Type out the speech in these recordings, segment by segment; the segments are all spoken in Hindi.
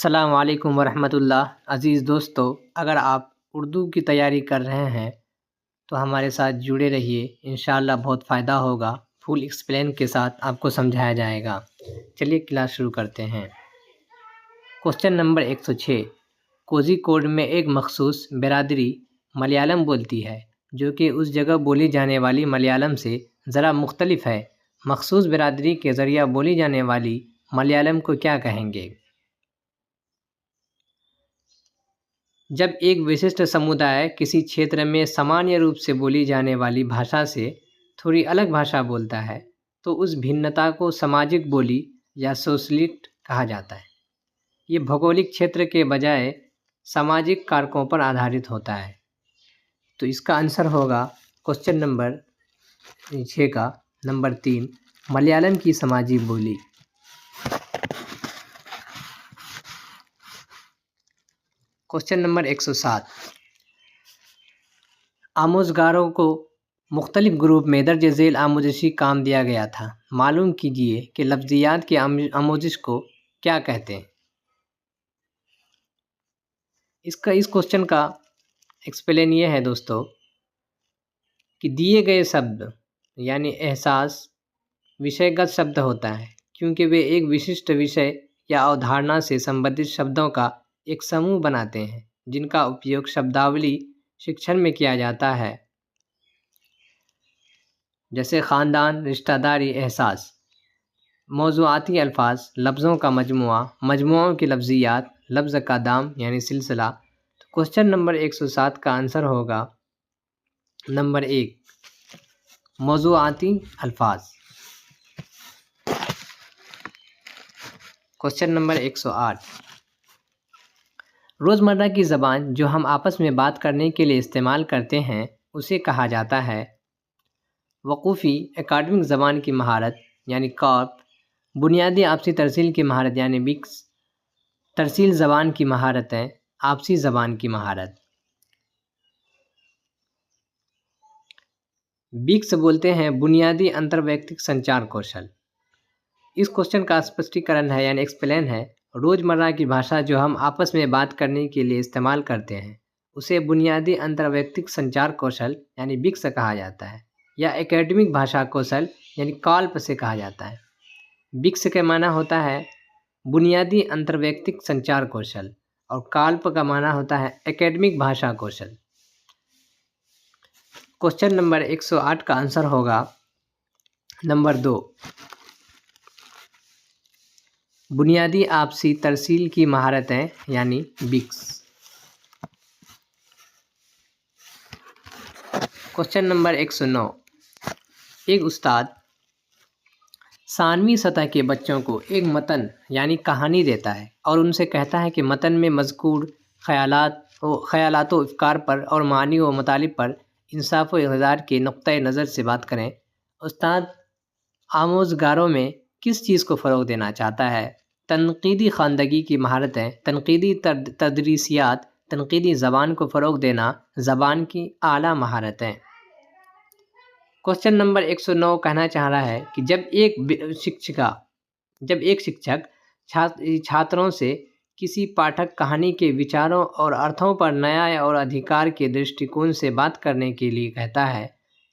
अस्सलाम वालेकुम वरहमतुल्लाह। अज़ीज़ दोस्तों, अगर आप उर्दू की तैयारी कर रहे हैं तो हमारे साथ जुड़े रहिए, इंशाअल्लाह बहुत फ़ायदा होगा। फुल एक्सप्लेन के साथ आपको समझाया जाएगा। चलिए क्लास शुरू करते हैं। Question number 106। कोझिकोड में एक मखसूस बिरादरी मलयालम बोलती है जो कि उस जगह बोली जाने वाली मलयालम से ज़रा मुख्तलिफ है। मखसूस बिरादरी के ज़रिया बोली जाने वाली मलयालम को क्या कहेंगे? जब एक विशिष्ट समुदाय किसी क्षेत्र में सामान्य रूप से बोली जाने वाली भाषा से थोड़ी अलग भाषा बोलता है तो उस भिन्नता को सामाजिक बोली या सोशलिट कहा जाता है। ये भौगोलिक क्षेत्र के बजाय सामाजिक कारकों पर आधारित होता है। तो इसका आंसर होगा क्वेश्चन नंबर 6 का नंबर 3, मलयालम की सामाजिक बोली। Question number 107। आमोज़गारों को मुख्तलिफ ग्रुप में दर्ज झेल आमोज़शी काम दिया गया था। मालूम कीजिए कि लफ्ज़ियात की आमोज़श को क्या कहते हैं। इस क्वेश्चन का एक्सप्लेन ये है दोस्तों कि दिए गए शब्द यानी एहसास विषयगत शब्द होता है क्योंकि वे एक विशिष्ट विषय या अवधारणा से संबंधित शब्दों का एक समूह बनाते हैं जिनका उपयोग शब्दावली शिक्षण में किया जाता है, जैसे ख़ानदान, रिश्तेदारी, एहसास। मौज़ूआती अल्फाज लफ्ज़ों का मजमुआ, मजमुओं की लफ्ज़ियात, लफ्ज़ का दाम यानी सिलसिला। तो क्वेश्चन नंबर 107 का आंसर होगा नंबर 1, मौज़ूआती अल्फाज। Question number 108। रोज़मर्रा की ज़बान जो हम आपस में बात करने के लिए इस्तेमाल करते हैं उसे कहा जाता है वक़ूफ़ी एकेडमिक ज़बान की महारत यानी कॉर्प, बुनियादी आपसी तरसील की महारत यानी बिक्स, तरसील ज़बान की महारतें, आपसी ज़बान की महारत। बिक्स बोलते हैं बुनियादी अंतर्वैयक्तिक संचार कौशल। इस क्वेश्चन का स्पष्टीकरण है यानी एक्सप्लेन है, रोज़मर्रा की भाषा जो हम आपस में बात करने के लिए इस्तेमाल करते हैं उसे बुनियादी अंतर्वैयक्तिक संचार कौशल यानी बिक्स कहा जाता है या एकेडमिक भाषा कौशल यानी कॉल्प से कहा जाता है। बिक्स के माना होता है बुनियादी अंतर्वैयक्तिक संचार कौशल और कॉल्प का माना होता है एकेडमिक भाषा कौशल। क्वेश्चन नंबर 108 का आंसर होगा नंबर 2, बुनियादी आपसी तरसील की महारतें यानी बिक्स। Question number 109। एक उस्ताद 7वीं सतह के बच्चों को एक मतन यानी कहानी देता है और उनसे कहता है कि मतन में मज़कूर ख़यालात व अफ़कार पर और मानी व मतालिब पर इंसाफ़ व इक़्तिदार के नुक़्ता नज़र से बात करें। उस्ताद आमोज़गारों में किस चीज़ को फ़रोग़ देना चाहता है? तनक़ीदी ख़वानदगी की महारतें, तनक़ीदी तदरीसियात, तनक़ीदी ज़बान को फ़रोग़ देना, ज़बान की आला महारतें। क्वेश्चन नंबर 109 कहना चाह रहा है कि जब एक शिक्षक छात्रों से किसी पाठक कहानी के विचारों और अर्थों पर न्याय और अधिकार के दृष्टिकोण से बात करने के लिए कहता है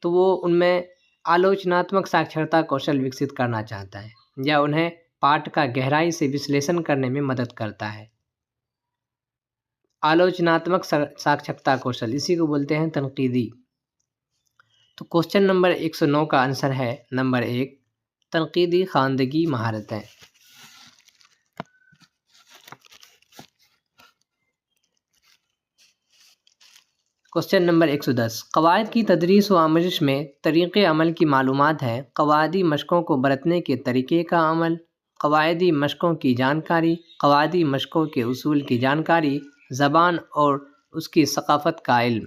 तो वो उनमें आलोचनात्मक साक्षरता कौशल विकसित करना चाहता है या उन्हें पाठ का गहराई से विश्लेषण करने में मदद करता है। आलोचनात्मक साक्षरता कौशल इसी को बोलते हैं तनक़ीदी। तो क्वेश्चन नंबर 109 का आंसर है नंबर 1, तनक़ीदी ख़वानदगी महारतें। Question number 110। क़वायद की तदरीस व आमोज़श में तरीक़े अमल की मालूमात है। क़वायदी मशक़ों को बरतने के तरीक़े का अमल, क़वायदी मशक़ों की जानकारी, क़वायदी मशक़ों के उसूल की जानकारी, ज़बान और उसकी सक़ाफ़त का इल्म।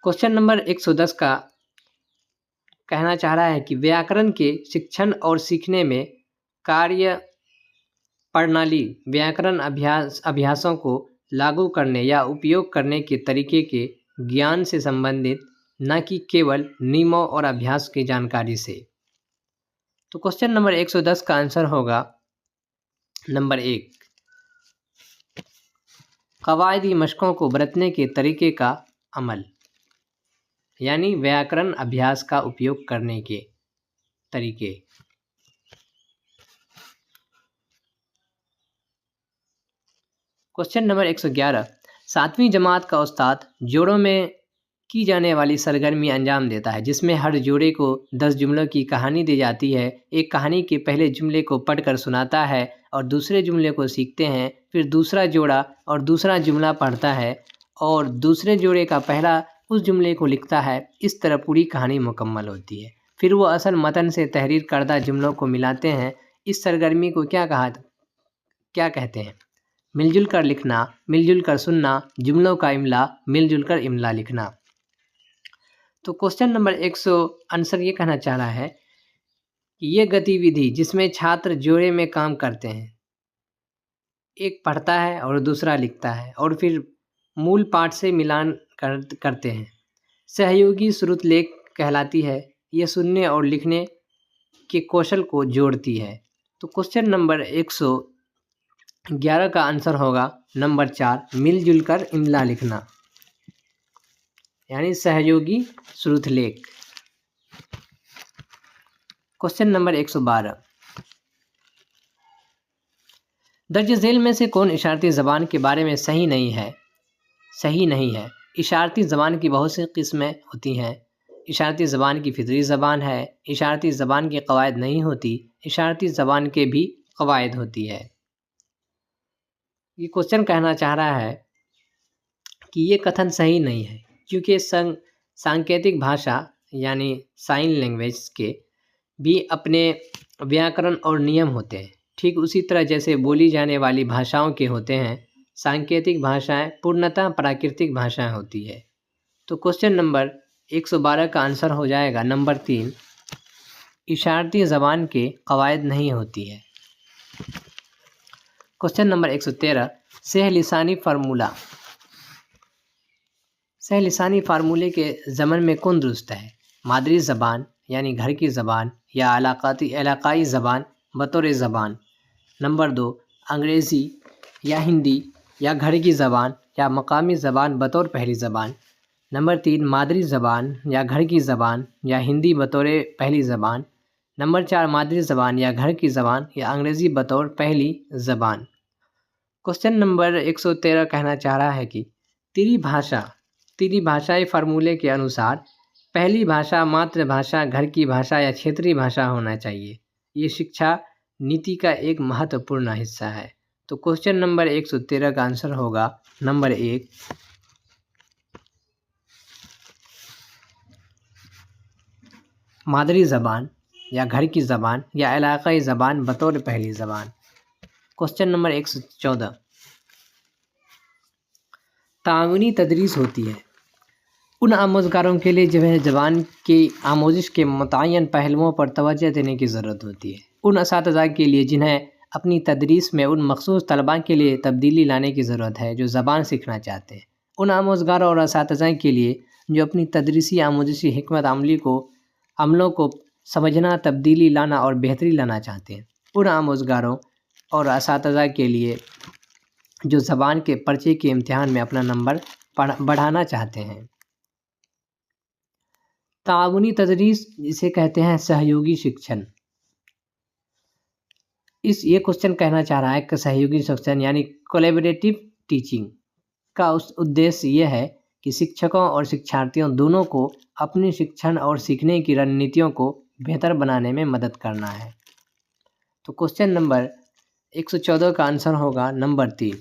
क्वेश्चन नंबर 110 का कहना चाह रहा है कि व्याकरण के शिक्षण और सीखने में कार्य प्रणाली व्याकरण अभ्यासों को लागू करने या उपयोग करने के तरीके के ज्ञान से संबंधित, न कि केवल नियमों और अभ्यास की जानकारी से। तो क्वेश्चन नंबर 110 का आंसर होगा नंबर 1, कवायदी मशकों को बरतने के तरीके का अमल, यानी व्याकरण अभ्यास का उपयोग करने के तरीके। क्वेश्चन नंबर 111, 7वीं जमात का उस्ताद जोड़ों में की जाने वाली सरगर्मी अंजाम देता है जिसमें हर जोड़े को 10 जुमलों की कहानी दी जाती है। एक कहानी के पहले जुमले को पढ़कर सुनाता है और दूसरे जुमले को सीखते हैं। फिर दूसरा जोड़ा और दूसरा जुमला पढ़ता है और दूसरे जोड़े का पहला उस जुमले को लिखता है। इस तरह पूरी कहानी मुकम्मल होती है। फिर वो असल मतन से तहरीर करदा जुमलों को मिलाते हैं। इस सरगर्मी को क्या कहते हैं? मिलजुल कर लिखना, मिलजुल कर सुनना, जुमलों का इमला, मिलजुल कर इमला लिखना। तो क्वेश्चन नंबर 100 आंसर ये कहना चाह रहा है कि ये गतिविधि जिसमें छात्र जोड़े में काम करते हैं, एक पढ़ता है और दूसरा लिखता है और फिर मूल पाठ से मिलान करते हैं, सहयोगी श्रुतलेख कहलाती है। ये सुनने और लिखने के कौशल को जोड़ती है। तो क्वेश्चन नंबर 111 का आंसर होगा नंबर 4, मिलजुल कर इमला लिखना, यानी सहयोगी श्रुतलेख। क्वेश्चन नंबर 112, दर्ज झेल में से कौन इशारती ज़बान के बारे में सही नहीं है? इशारती ज़बान की बहुत सी किस्में होती हैं। इशारती ज़बान की फितरी ज़बान है, इशारती ज़बान की कवायद नहीं होती, इशारती ज़बान के भी कवायद होती है। ये क्वेश्चन कहना चाह रहा है कि ये कथन सही नहीं है क्योंकि सांकेतिक भाषा यानी साइन लैंग्वेज के भी अपने व्याकरण और नियम होते हैं। ठीक उसी तरह जैसे बोली जाने वाली भाषाओं के होते हैं, सांकेतिक भाषाएं पूर्णतः प्राकृतिक भाषाएं होती है। तो क्वेश्चन नंबर 112 का आंसर हो जाएगा नंबर 3, इशारती ज़बान के कवायद नहीं होती है। क्वेश्चन नंबर 113, सहलिसानी फार्मूले के ज़मन में कौन दुरुस्त है? मादरी ज़बान यानी घर की ज़बान या इलाकाई ज़बान बतौर ज़बान। नंबर 2, अंग्रेज़ी या हिंदी या घर की ज़बान या मकामी ज़बान बतौर पहली ज़बान। नंबर 3, मादरी ज़बान या घर की ज़बान या हिंदी बतौर पहली ज़बान। नंबर 4, मादरी ज़बान या घर की ज़बान या अंग्रेज़ी बतौर पहली ज़बान। क्वेश्चन नंबर 113 कहना चाह रहा है कि त्रिभाषाई फार्मूले के अनुसार पहली भाषा मातृभाषा, घर की भाषा या क्षेत्रीय भाषा होना चाहिए। ये शिक्षा नीति का एक महत्वपूर्ण हिस्सा है। तो क्वेश्चन नंबर 113 का आंसर होगा नंबर 1, मादरी ज़बान या घर की ज़बान या इलाकाई ज़बान बतौर पहली ज़बान। क्वेश्चन नंबर 114, ताउनी तदरीस होती है उन आमोज़गारों के लिए जब ज़बान की आमोजिश के मुतय्यन पहलुओं पर तवज्जो देने की ज़रूरत होती है। उन असातिज़ा के लिए जिन्हें अपनी तदरीस में उन मखसूस तलबा के लिए तब्दीली लाने की ज़रूरत है जो ज़बान सीखना चाहते हैं। उन आमोज़गारों और असातिज़ा के लिए जो अपनी तदरीसी आमोजिशी हिकमत अमलों को समझना, तब्दीली लाना और बेहतरी लाना चाहते हैं। उन आमोज़गारों और असातिज़ा के लिए जो ज़बान के पर्चे के इम्तिहान में अपना नंबर बढ़ाना चाहते हैं। ताउनी तदरीस जिसे कहते हैं सहयोगी शिक्षण। ये क्वेश्चन कहना चाह रहा है कि सहयोगी शिक्षण यानी कोलैबोरेटिव टीचिंग का उद्देश्य ये है कि शिक्षकों और शिक्षार्थियों दोनों को अपनी शिक्षण और सीखने की रणनीतियों को बेहतर बनाने में मदद करना है। तो क्वेश्चन नंबर 114 का आंसर होगा नंबर 3,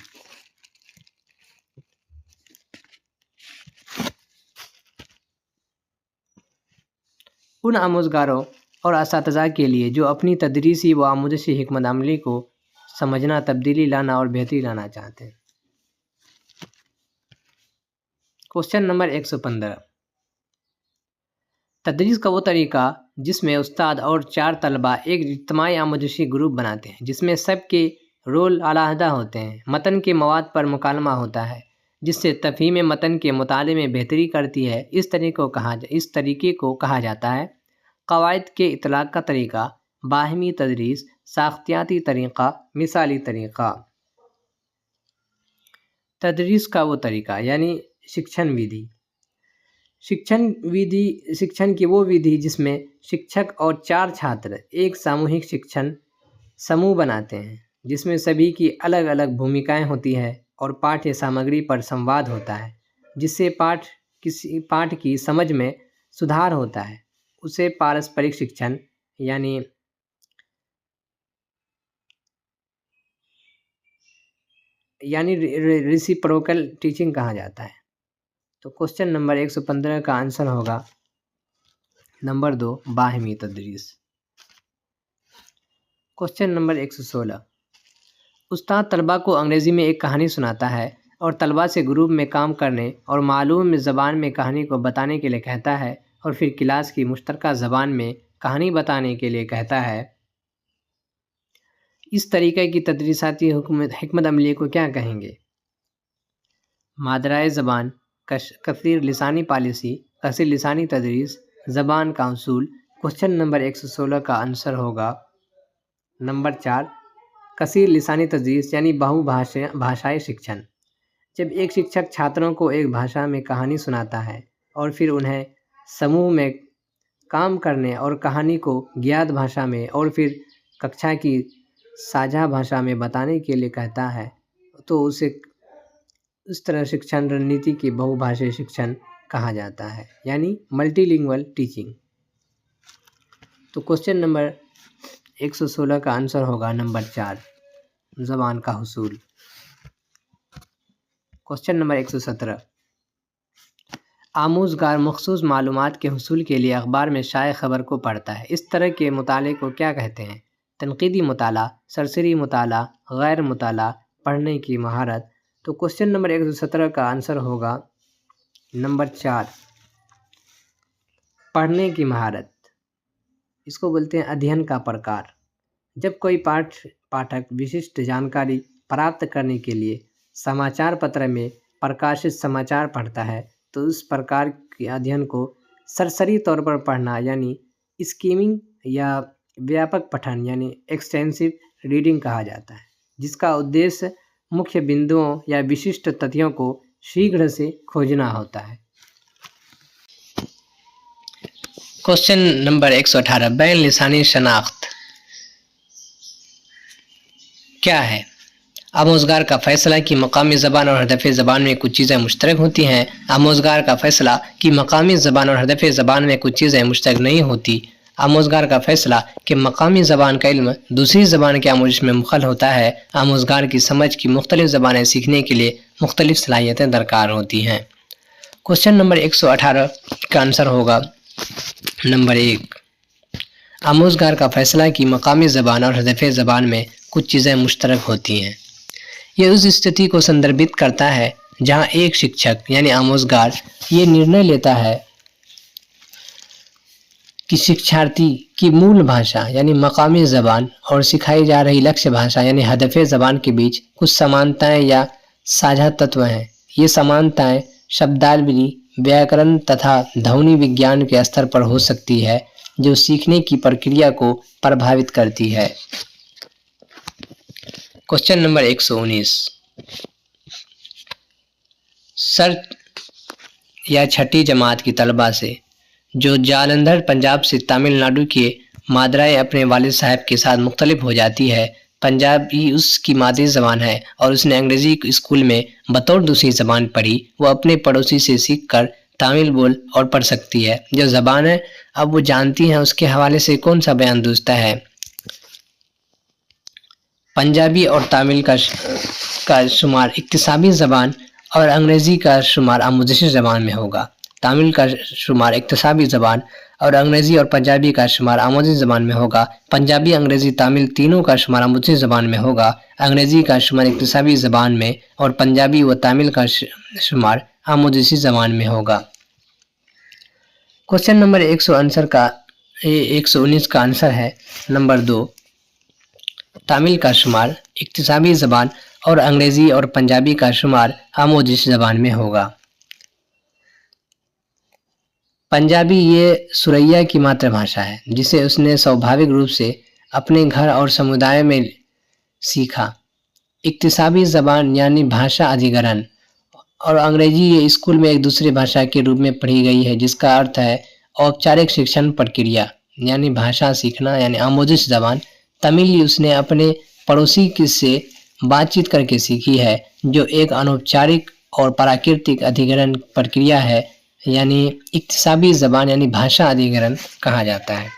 उन आमोज़गारों और असातिज़ा के लिए जो अपनी तदरीसी व आमोजिशी हिकमत अमली को समझना, तब्दीली लाना और बेहतरी लाना चाहते हैं। क्वेश्चन नंबर 115, तदरीस का वो तरीका जिसमें उस्ताद और 4 तलबा एक इज्तिमाई आमोजिशी ग्रुप बनाते हैं जिसमें सबके रोल अलहदा होते हैं। मतन के मवाद पर मुकालमा होता है जिससे तफ़हीम मतन के मुताले में बेहतरी करती है। इस तरीके को कहा जाता है कवायद के इतलाक़ का तरीका, बाहिमी तदरीस, साख्तियाती तरीक़ा, मिसाली तरीक़ा। तदरीस का वो तरीक़ा यानी शिक्षण विधि। शिक्षण की वो विधि जिसमें शिक्षक और 4 छात्र एक सामूहिक शिक्षण समूह बनाते हैं, जिसमें सभी की अलग अलग भूमिकाएं होती है और पाठ्य सामग्री पर संवाद होता है, जिससे पाठ की समझ में सुधार होता है। उसे पारस्परिक शिक्षण यानी रेसिप्रोकल टीचिंग कहा जाता है। तो क्वेश्चन नंबर 115 का आंसर होगा नंबर 2, बाहिमी तदरीस। क्वेश्चन नंबर 116, उस्ताद तलबा को अंग्रेज़ी में एक कहानी सुनाता है और तलबा से ग्रुप में काम करने और मालूम ज़बान में कहानी को बताने के लिए कहता है और फिर क्लास की मुश्तरका ज़बान में कहानी बताने के लिए कहता है। इस तरीक़े की तदरीसाती हिकमत अमली को क्या कहेंगे? मादराए ज़बान, कसीर लिसानी पॉलिसी, कसीर लिसानी तदरीस, ज़बान का उसूल। क्वेश्चन नंबर 116 का आंसर होगा नंबर 4, कसीर लिसानी तदरीस यानी भाषाई शिक्षण। जब एक शिक्षक छात्रों को एक भाषा में कहानी सुनाता है और फिर उन्हें समूह में काम करने और कहानी को ज्ञात भाषा में और फिर कक्षा की साझा भाषा में बताने के लिए कहता है, तो उसे इस तरह शिक्षण रणनीति की बहुभाषीय शिक्षण कहा जाता है, यानी मल्टीलिंगुअल टीचिंग। तो क्वेश्चन नंबर 116 का आंसर होगा नंबर 4, ज़बान का हुसूल। क्वेश्चन नंबर 117, आमूज़गार मखसूस मालूमात के हुसूल के लिए अखबार में शाये ख़बर को पढ़ता है। इस तरह के मुताले को क्या कहते हैं? तनक़ीदी मुताला, सरसरी मुताला, गैर मुताला, पढ़ने की महारत। तो क्वेश्चन नंबर 117 का आंसर होगा नंबर 4, पढ़ने की महारत। इसको बोलते हैं अध्ययन का प्रकार। जब कोई पाठक विशिष्ट जानकारी प्राप्त करने के लिए समाचार पत्र में प्रकाशित समाचार पढ़ता है, तो उस प्रकार के अध्ययन को सरसरी तौर पर पढ़ना यानी स्कीमिंग या व्यापक पठन यानी एक्सटेंसिव रीडिंग कहा जाता है, जिसका उद्देश्य मुख्य बिंदुओं या विशिष्ट तथ्यों को शीघ्र से खोजना होता है। क्वेश्चन नंबर 118, बैन लिसानी शनाख्त क्या है? आमोज़गार का फ़ैसला कि मकामी ज़बान और हदफ़ ज़बान में कुछ चीज़ें मुश्तरक होती हैं। आमोज़गार का फ़ैसला कि मकामी ज़बान और हदफ़ ज़बान में कुछ चीज़ें मुश्तरक नहीं होती। आमोज़गार का फ़ैसला कि मकामी ज़बान का इल्म दूसरी ज़बान के आमोज़श में मुख़ल होता है। आमोज़गार की समझ की मुख्तलिफ़ ज़बानें सीखने के लिए मुख्तलिफ़ सलाहियतें दरकार होती हैं। क्वेश्चन नंबर 118 का आंसर होगा नंबर 1, आमोज़गार का फ़ैसला कि मकामी ज़बान और हदफ़ ज़बान में कुछ चीज़ें मुश्तरक होती हैं। यह उस स्थिति को संदर्भित करता है जहाँ एक शिक्षक यानी आमोज़गार ये निर्णय लेता है कि शिक्षार्थी की मूल भाषा यानी मकामी ज़बान और सिखाई जा रही लक्ष्य भाषा यानी हदफ़ ज़बान के बीच कुछ समानताएं या साझा तत्व हैं। ये समानताएं शब्दावली, व्याकरण तथा ध्वनि विज्ञान के स्तर पर हो सकती है, जो सीखने की प्रक्रिया को प्रभावित करती है। क्वेश्चन नंबर 119, सर या छठी जमात की तलबा से जो जालंधर पंजाब से तमिलनाडु के मादराए अपने वालिद साहब के साथ मुख्तलिफ हो जाती है। पंजाबी उसकी मादरी ज़बान है और उसने अंग्रेज़ी स्कूल में बतौर दूसरी ज़बान पढ़ी। वो अपने पड़ोसी से सीखकर तमिल बोल और पढ़ सकती है। जो ज़बान है अब वो जानती हैं, उसके हवाले से कौन सा बयान दुरुस्त है? पंजाबी और तमिल का शुमार इक्तिसाबी ज़बान और अंग्रेज़ी का शुमार आमूज़शी ज़बान में होगा। तमिल का शुमार इक्तिसाबी ज़बान और अंग्रेज़ी और पंजाबी का शुमार आमूज़शी ज़बान में होगा। पंजाबी, अंग्रेज़ी, तमिल तीनों का शुमार आमूज़शी ज़बान में होगा। अंग्रेज़ी का शुमार इक्तिसाबी ज़बान में और पंजाबी व तमिल का शुमार आमूज़शी ज़बान में होगा। क्वेश्चन नंबर 119 का आंसर है नंबर 2, तमिल का शुमार इक्तिसाबी ज़बान और अंग्रेज़ी और पंजाबी का शुमार आमूज़शी ज़बान में होगा। पंजाबी ये सुरैया की मातृभाषा है, जिसे उसने स्वाभाविक रूप से अपने घर और समुदाय में सीखा। इक्तिसाबी ज़बान यानी भाषा अधिग्रहण, और अंग्रेजी ये स्कूल में एक दूसरी भाषा के रूप में पढ़ी गई है, जिसका अर्थ है औपचारिक शिक्षण प्रक्रिया यानी भाषा सीखना यानी आमोजिश ज़बान। तमिल उसने अपने पड़ोसी से बातचीत करके सीखी है, जो एक अनौपचारिक और प्राकृतिक अधिग्रहण प्रक्रिया है, यानी इक्तिसाबी ज़बान यानी भाषा अधिग्रहण कहा जाता है।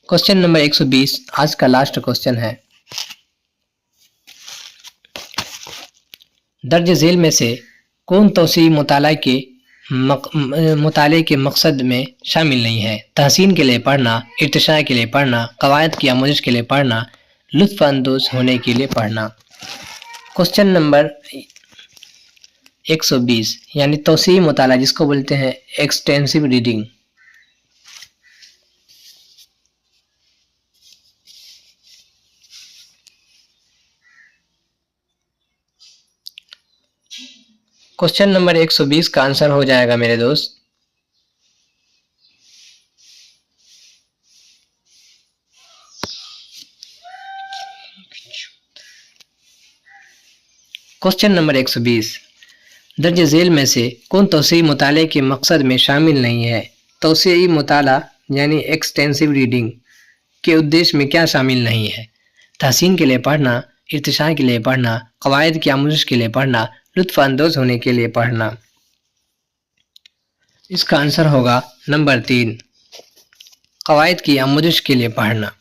क्वेश्चन नंबर 120 आज का लास्ट क्वेश्चन है। दर्ज झेल में से कौन तौसीई मुताले के मकसद में शामिल नहीं है? तहसीन के लिए पढ़ना, इर्तिशा के लिए पढ़ना, कवायद की आमोजिश के लिए पढ़ना, लुत्फ अंदोज होने के लिए पढ़ना। क्वेश्चन नंबर 120 यानी तौसीई मुताला, जिसको बोलते हैं एक्सटेंसिव रीडिंग। क्वेश्चन नंबर 120 का आंसर हो जाएगा मेरे दोस्त क्वेश्चन नंबर 120 दर्ज झेल में से कौन तौसीई मुताले के मकसद में शामिल नहीं है? तौसीई मुताला यानी एक्सटेंसिव रीडिंग के उद्देश्य में क्या शामिल नहीं है? तहसीन के लिए पढ़ना, इर्तिशा के लिए पढ़ना, कवायद की आमोजिश के लिए पढ़ना, लुत्फ अंदोज होने के लिए पढ़ना। इसका आंसर होगा नंबर 3, कवायद की आमोजिश के लिए पढ़ना।